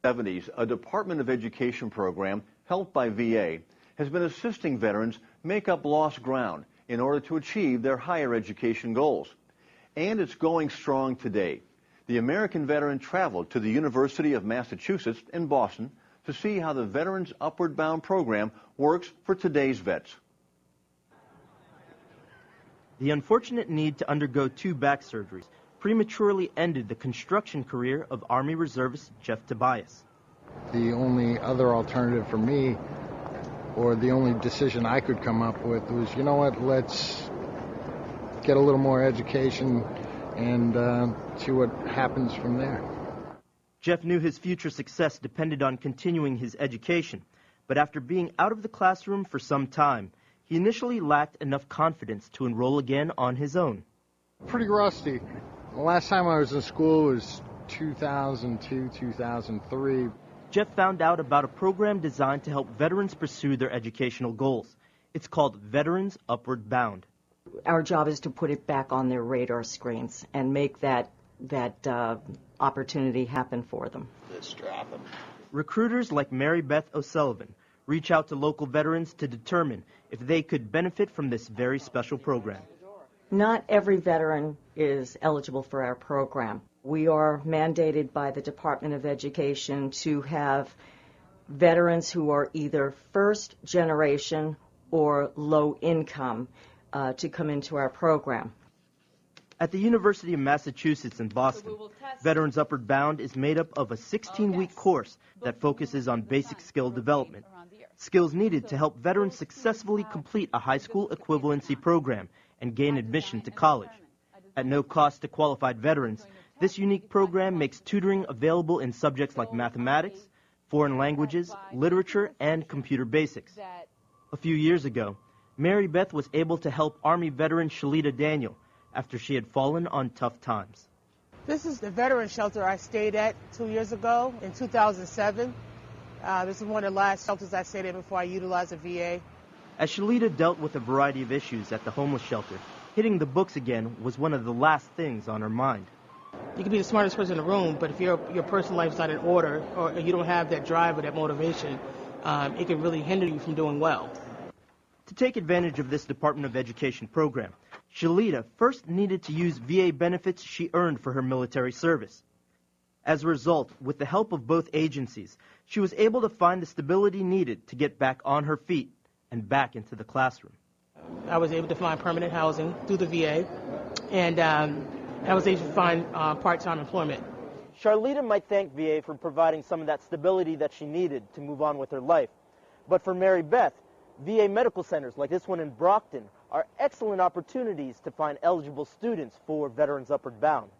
70s, a Department of Education program helped by VA has been assisting veterans make up lost ground in order to achieve their higher education goals. And it's going strong today. The American veteran traveled to the University of Massachusetts in Boston to see how the Veterans Upward Bound program works for today's vets. The unfortunate need to undergo 2 back surgeries prematurely ended the construction career of Army Reservist Jeff Tobias. The only other alternative for me, or the only decision I could come up with, was, you know what, let's get a little more education and see what happens from there. Jeff knew his future success depended on continuing his education, but after being out of the classroom for some time, he initially lacked enough confidence to enroll again on his own. Pretty rusty. The last time I was in school was 2002, 2003. Jeff found out about a program designed to help veterans pursue their educational goals. It's called Veterans Upward Bound. Our job is to put it back on their radar screens and make that opportunity happen for them. Recruiters like Mary Beth O'Sullivan reach out to local veterans to determine if they could benefit from this very special program. Not every veteran is eligible for our program. We are mandated by the Department of Education to have veterans who are either first generation or low income to come into our program. At the University of Massachusetts in Boston, Veterans Upward Bound is made up of a 16-week course that focuses on basic skill development, skills needed to help veterans successfully complete a high school equivalency program and gain admission to college. At no cost to qualified veterans, this unique program makes tutoring available in subjects like mathematics, foreign languages, literature, and computer basics. A few years ago, Mary Beth was able to help Army veteran Shalita Daniel after she had fallen on tough times. This is the veteran shelter I stayed at 2 years ago in 2007. This is one of the last shelters I stayed at before I utilized the VA. As Shalita dealt with a variety of issues at the homeless shelter, hitting the books again was one of the last things on her mind. You can be the smartest person in the room, but if your personal life's not in order or you don't have that drive or that motivation, it can really hinder you from doing well. To take advantage of this Department of Education program, Shalita first needed to use VA benefits she earned for her military service. As a result, with the help of both agencies, she was able to find the stability needed to get back on her feet and back into the classroom. I was able to find permanent housing through the VA, and I was able to find part-time employment. Charlita might thank VA for providing some of that stability that she needed to move on with her life. But for Mary Beth, VA medical centers like this one in Brockton are excellent opportunities to find eligible students for Veterans Upward Bound.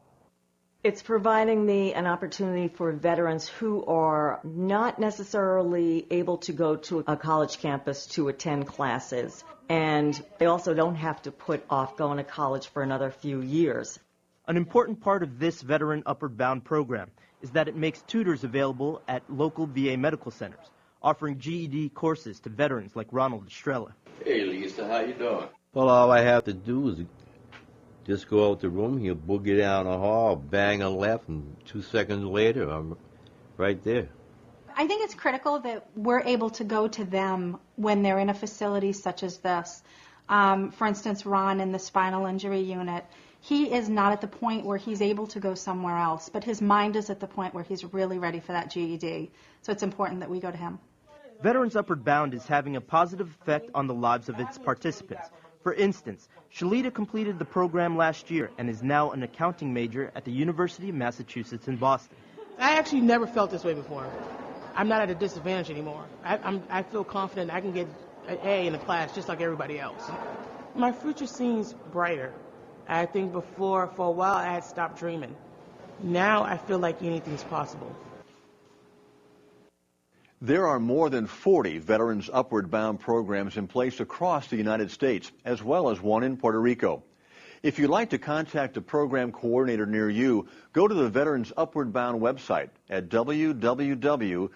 It's providing me an opportunity for veterans who are not necessarily able to go to a college campus to attend classes, and they also don't have to put off going to college for another few years. An important part of this Veteran Upward Bound program is that it makes tutors available at local VA medical centers, offering GED courses to veterans like Ronald Estrella. Hey, Lisa, how you doing? Well, all I have to do is just go out the room, he'll boogie down the hall, bang a left, and 2 seconds later, I'm right there. I think it's critical that we're able to go to them when they're in a facility such as this. For instance, Ron in the spinal injury unit, he is not at the point where he's able to go somewhere else, but his mind is at the point where he's really ready for that GED. So it's important that we go to him. Veterans Upward Bound is having a positive effect on the lives of its participants. For instance, Shalita completed the program last year and is now an accounting major at the University of Massachusetts in Boston. I actually never felt this way before. I'm not at a disadvantage anymore. I feel confident I can get an A in the class just like everybody else. My future seems brighter. I think before, for a while, I had stopped dreaming. Now I feel like anything's possible. There are more than 40 Veterans Upward Bound programs in place across the United States, as well as one in Puerto Rico. If you'd like to contact a program coordinator near you, go to the Veterans Upward Bound website at www.navub.org.